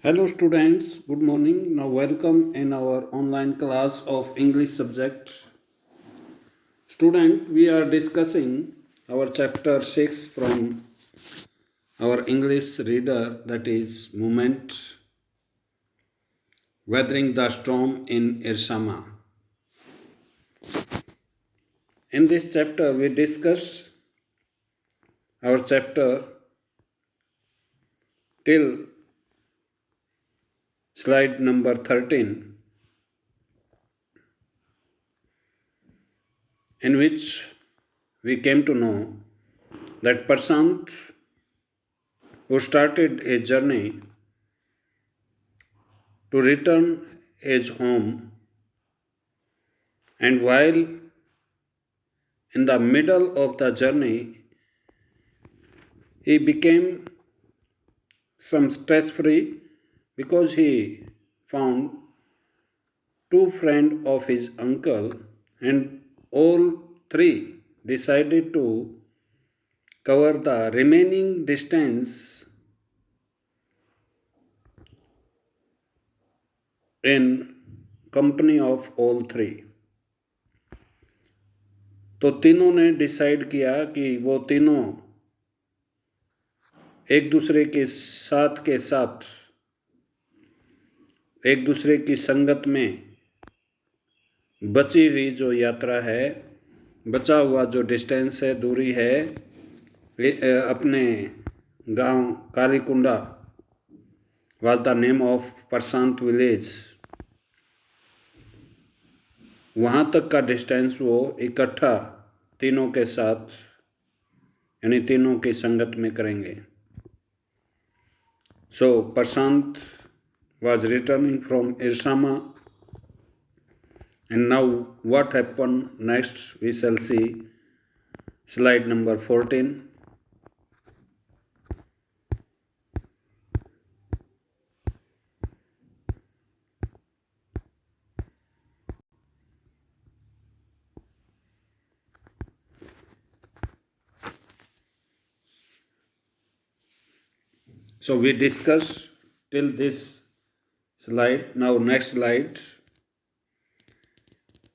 Hello students, good morning. Now welcome in our online class of English subject. Student, we are discussing our chapter 6 from our English reader, that is Movement Weathering the Storm in Irsama. In this chapter we discuss our chapter till slide number 13, in which we came to know that Prashant, who started a journey to return his home, and while in the middle of the journey he became some stress free because he found two friends of his uncle, and all three decided to cover the remaining distance in company of all three. तो तीनों ने decide किया कि वो तीनों एक दूसरे के साथ एक दूसरे की संगत में बची हुई जो यात्रा है, बचा हुआ जो डिस्टेंस है, दूरी है, अपने गांव कालीकुंडा was the name of Prashant village, वहाँ तक का डिस्टेंस वो इकट्ठा तीनों के साथ यानी तीनों की संगत में करेंगे. So Prashant was returning from Irsama, and now what happened next we shall see. Slide number 14. So we discussed till this slide. Now next slide.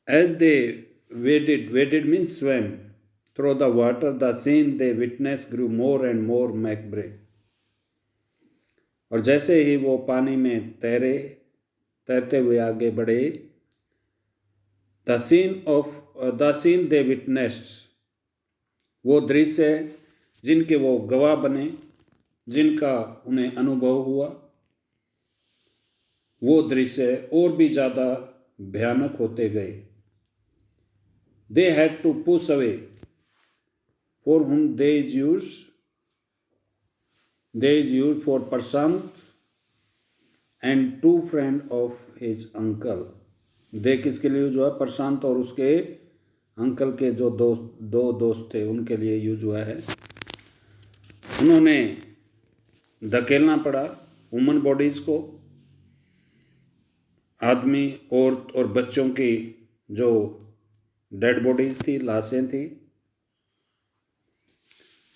As they waded means swam through the water, the scene they witnessed grew more and more macabre. और जैसे ही वो पानी में तैरते हुए आगे बढ़े, the scene they witnessed, वो दृश्य जिनके वो गवाह बने, जिनका उन्हें अनुभव हुआ, वो दृश्य और भी ज़्यादा भयानक होते गए. They had to push away. For whom they is used for Prashant and two friends of his uncle. दे किसके लिए यूज हुआ? प्रशांत और उसके अंकल के जो दो दोस्त थे उनके लिए यूज हुआ है. उन्होंने धकेलना पड़ा ह्यूमन बॉडीज को, आदमी, औरत और बच्चों की जो डेड बॉडीज थी, लाशें थी.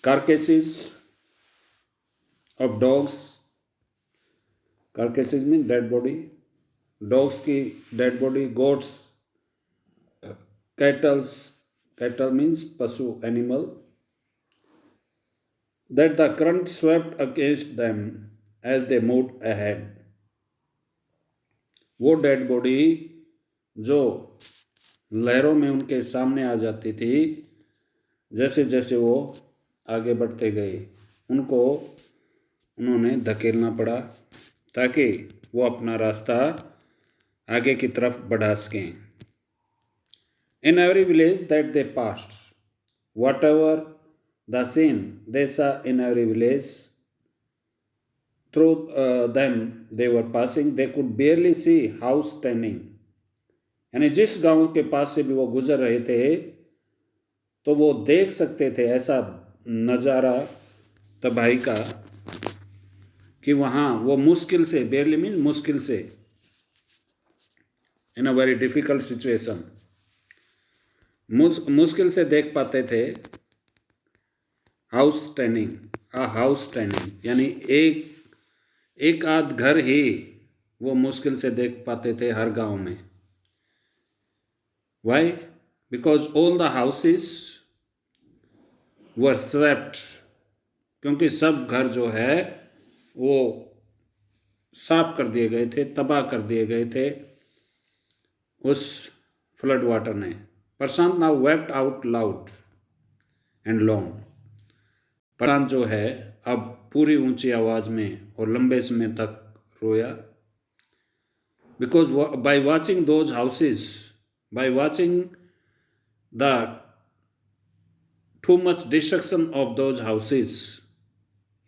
Carcasses of dogs, carcasses mean dead body, dogs की dead body, goats, cattle means पशु, animal, that the current swept against them as they moved ahead. वो डेड बॉडी जो लहरों में उनके सामने आ जाती थी, जैसे जैसे वो आगे बढ़ते गए, उनको उन्होंने धकेलना पड़ा ताकि वो अपना रास्ता आगे की तरफ बढ़ा सकें. In every village that they passed, whatever the scene they saw in every village, through them they were passing, they could barely see house standing. यानी जिस गांव के पास से भी वो गुजर रहे थे तो वो देख सकते थे ऐसा नज़ारा तबाही का कि वहाँ वो मुश्किल से, बेरली मीन मुश्किल से, इन अ वेरी डिफ़िकल्ट सिचुएशन, मुश्किल से देख पाते थे हाउस स्टैंडिंग यानी एक एक आध घर ही वो मुश्किल से देख पाते थे हर गांव में। Why? Because all the houses were swept, क्योंकि सब घर जो है वो साफ कर दिए गए थे, तबाह कर दिए गए थे उस फ्लड वाटर ने। Prashant now wept out loud and long. Prashant जो है अब पूरी ऊंची आवाज में और लंबे समय तक रोया। Because by watching those houses, by watching the too much destruction of those houses,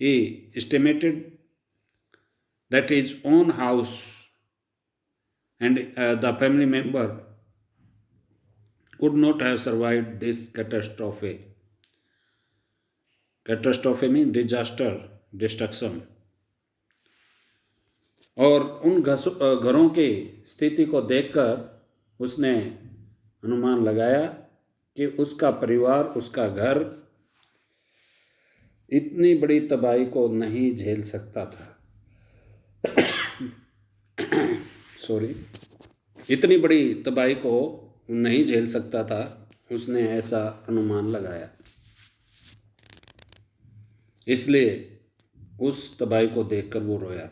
he estimated that his own house and the family member could not have survived this catastrophe. Catastrophe means disaster, destruction. और उन घरों की स्थिति को देखकर उसने अनुमान लगाया कि उसका परिवार, उसका घर इतनी बड़ी तबाही को नहीं झेल सकता था। सॉरी, इतनी बड़ी तबाही को नहीं झेल सकता था, उसने ऐसा अनुमान लगाया। इसलिए उस तबाही को देखकर वो रोया।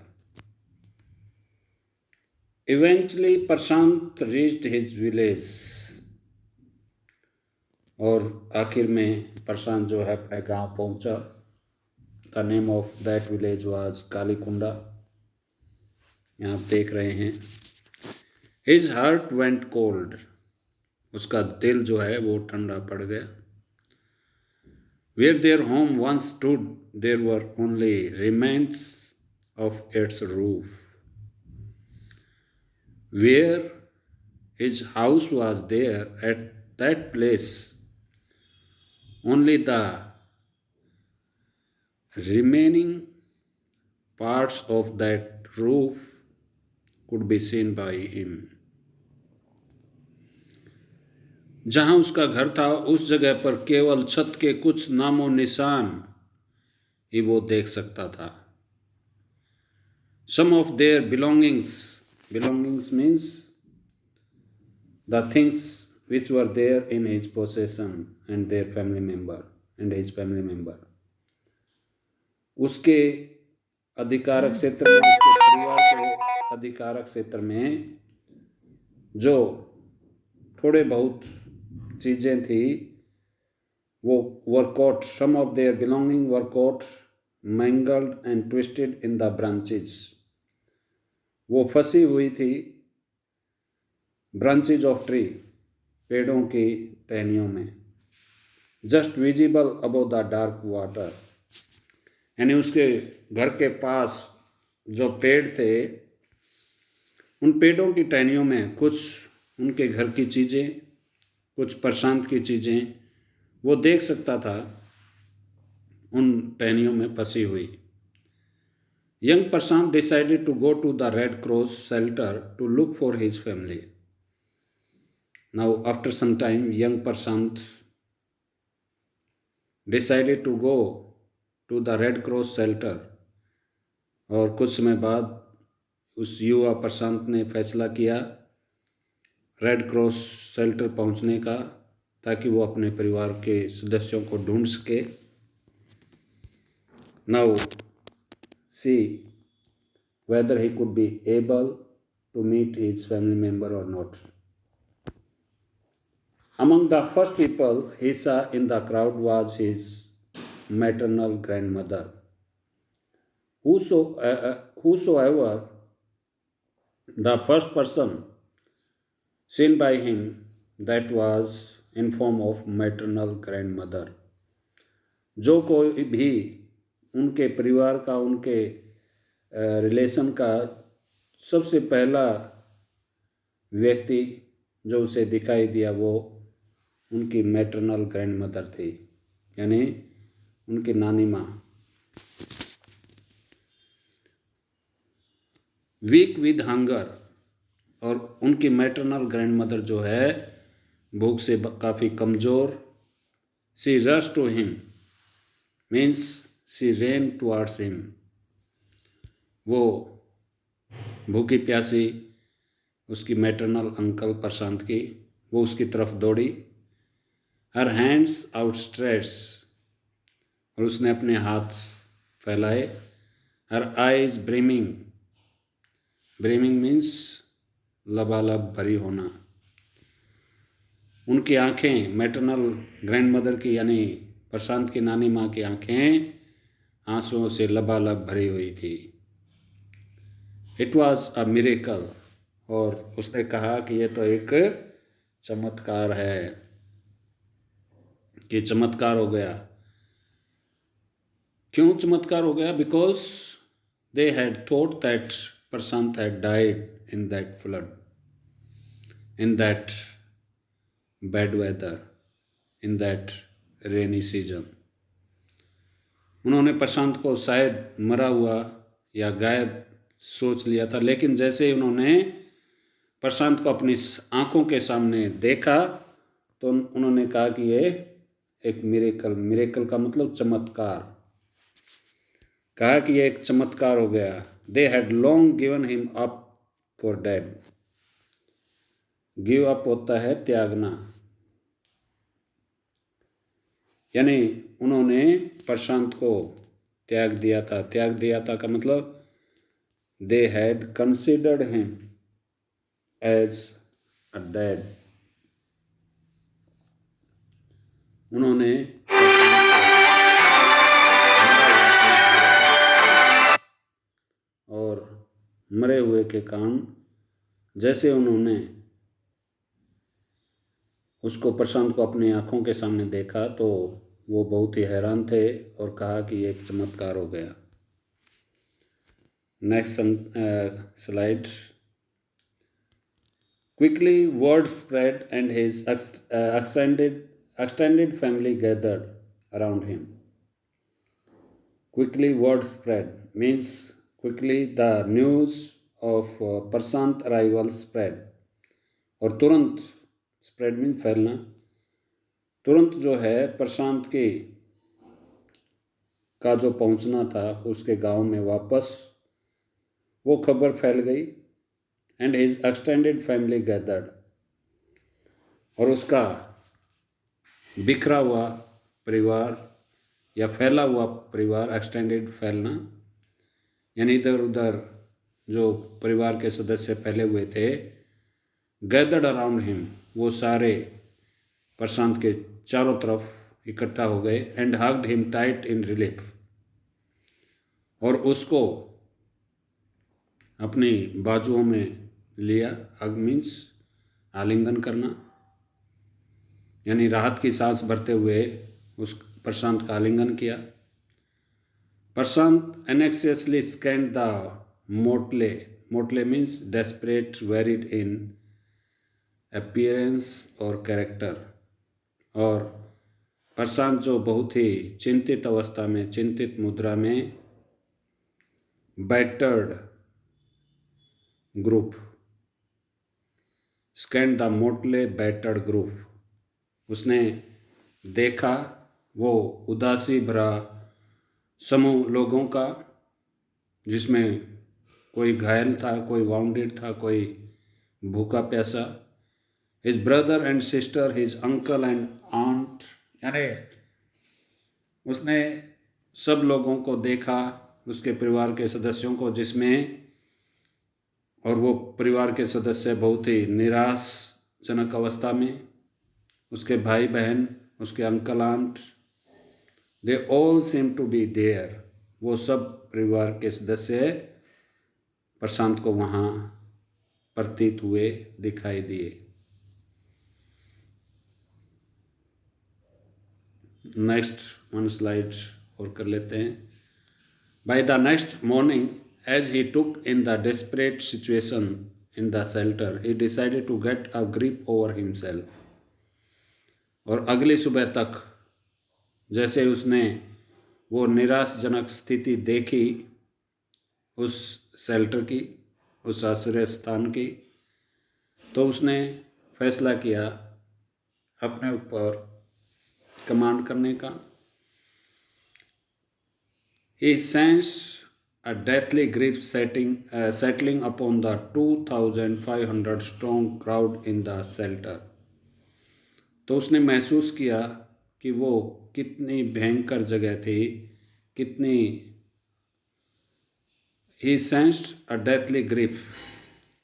Eventually Prashant reached his village, और आखिर में प्रशांत जो है अपने गांव पहुंचा। The name of that village was Kalikunda, यहाँ आप देख रहे हैं। हिज हार्ट वेंट कोल्ड, उसका दिल जो है वो ठंडा पड़ गया। Where their home once stood there were only remains of its roof. Where his house was there at that place only the remaining parts of that roof could be seen by him. जहां उसका घर था उस जगह पर केवल छत के कुछ नामो निशान ही वो देख सकता था। Some of their belongings means the things which were there in his possession and their family member and his family member, उसके अधिकारक क्षेत्र में, उसके परिवार के अधिकारक क्षेत्र में जो थोड़े बहुत चीजें थी वो वर caught, some of their belongings were caught, mangled and twisted in the branches, वो फंसी हुई थी ब्रांचेज ऑफ ट्री, पेड़ों की टहनियों में। Just visible above the dark water, यानी उसके घर के पास जो पेड़ थे उन पेड़ों की टहनियों में कुछ उनके घर की चीज़ें, कुछ प्रशांत की चीज़ें वो देख सकता था उन टहनियों में फंसी हुई। Young Prashant decided to go to the Red Cross shelter to look for his family. Now, after some time, young Prashant decided to go to the Red Cross shelter. और कुछ समय बाद उस युवा प्रशांत ने फैसला किया रेड क्रॉस शेल्टर पहुंचने का, ताकि वो अपने परिवार के सदस्यों को ढूंढ सके। Now, see whether he could be able to meet his family member or not. Among the first people he saw in the crowd was his maternal grandmother. Whosoever the first person seen by him, that was in form of maternal grandmother. जो कोई भी उनके परिवार का, उनके relation का सबसे पहला व्यक्ति जो उसे दिखाई दिया वो उनकी मैटरनल ग्रैंड मदर थी, यानी उनकी नानी माँ। वीक विद हंगर, और उनकी मैटरनल ग्रैंड मदर जो है भूख से काफ़ी कमज़ोर। She rush to him means she ran towards him, वो भूखी प्यासी उसकी मैटरनल अंकल प्रशांत की, वो उसकी तरफ दौड़ी। हर हैंड्स आउटस्ट्रेच्ड, और उसने अपने हाथ फैलाए। Her eyes brimming, brimming means लबालब भरी होना। उनकी आंखें, मैटरनल ग्रैंडमदर की यानी प्रशांत की नानी माँ की आंखें आंसुओं से लबालब भरी हुई थी। इट वॉज अ मिरेकल, और उसने कहा कि यह तो एक चमत्कार है, कि चमत्कार हो गया। क्यों चमत्कार हो गया? Because they had thought that Prashant had died in that flood, in that bad weather, in that rainy season. उन्होंने प्रशांत को शायद मरा हुआ या गायब सोच लिया था, लेकिन जैसे ही उन्होंने प्रशांत को अपनी आंखों के सामने देखा तो उन्होंने कहा कि ये एक मिरेकल, मिरेकल का मतलब चमत्कार, कहा कि ये एक चमत्कार हो गया। They had long given him up for dead. Give up होता है त्यागना, यानी उन्होंने प्रशांत को त्याग दिया था। त्याग दिया था का मतलब they had considered him as a dead. उन्होंने और मरे हुए के कारण जैसे उन्होंने उसको प्रशांत को अपनी आंखों के सामने देखा तो वो बहुत ही हैरान थे और कहा कि ये एक चमत्कार हो गया। Next slide. Quickly word spread and his extended family gathered around him. Quickly word spread means quickly the news of Prashant arrival spread, और तुरंत, spread means फैलना, तुरंत जो है प्रशांत के का जो पहुंचना था उसके गांव में वापस, वो खबर फैल गई। And his extended family gathered, और उसका बिखरा हुआ परिवार या फैला हुआ परिवार, एक्सटेंडेड फैलना यानी इधर उधर जो परिवार के सदस्य फैले हुए थे, गैदर्ड अराउंड हिम, वो सारे प्रशांत के चारों तरफ इकट्ठा हो गए। And hugged him tight in relief, और उसको अपनी बाजुओं में लिया। हग मीन्स आलिंगन करना, यानी राहत की सांस भरते हुए उस प्रशांत का आलिंगन किया। Prashant anxiously scanned the motley, motley means desperate, varied in appearance और कैरेक्टर, और प्रशांत जो बहुत ही चिंतित अवस्था में, चिंतित मुद्रा में, battered group, scanned the मोटले battered group, उसने देखा वो उदासी भरा समूह लोगों का, जिसमें कोई घायल था, कोई वाउंडेड था, कोई भूखा प्यासा। His brother and sister, his uncle and aunt, यानी उसने सब लोगों को देखा, उसके परिवार के सदस्यों को, जिसमें, और वो परिवार के सदस्य बहुत ही निराशजनक अवस्था में, उसके भाई बहन, उसके uncle aunt, they all seem to be there, वो सब परिवार के सदस्य प्रशांत को वहाँ प्रतीत हुए, दिखाई दिए। नेक्स्ट वन स्लाइड और कर लेते हैं। By the next morning as he took in the desperate situation in the shelter, he decided to get a grip over himself, और अगली सुबह तक जैसे उसने वो निराशजनक स्थिति देखी उस शेल्टर की, उस आश्रय स्थान की, तो उसने फैसला किया अपने ऊपर कमांड करने का। He sensed a deathly grip settling upon the 2,500 strong crowd in the shelter. तो उसने महसूस किया कि वो कितनी भयंकर जगह थी, कितनी ही सेंस्ड अ डेथली ग्रिफ,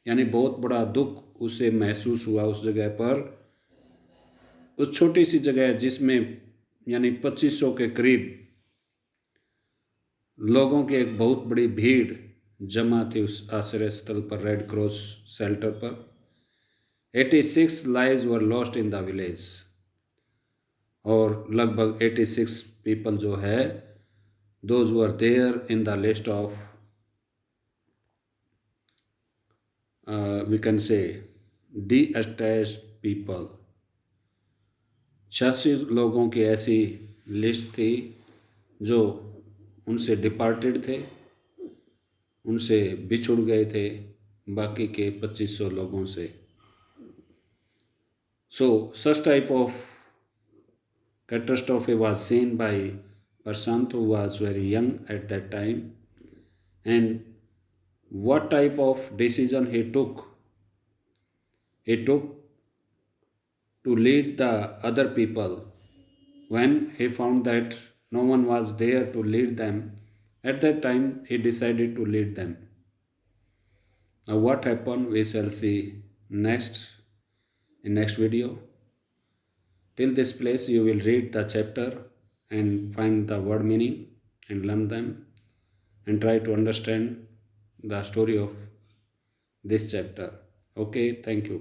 यानी बहुत बड़ा दुख उसे महसूस हुआ उस जगह पर, उस छोटी सी जगह जिसमें यानी 2500 के करीब लोगों की एक बहुत बड़ी भीड़ जमा थी उस आश्रय स्थल पर, रेड क्रॉस शेल्टर पर। 86 lives were lost in the village, और लगभग 86 पीपल जो है, those were there in the list of we can say detached people. 86 लोगों की ऐसी लिस्ट थी जो उनसे डिपार्टेड थे, उनसे बिछुड़ गए थे बाकी के 2500 लोगों से। So such type of catastrophe was seen by Prashant, who was very young at that time. And what type of decision he took? He took to lead the other people. When he found that no one was there to lead them, at that time he decided to lead them. Now what happened, we shall see next in next video. Till this place you will read the chapter and find the word meaning and learn them and try to understand the story of this chapter. Okay, thank you.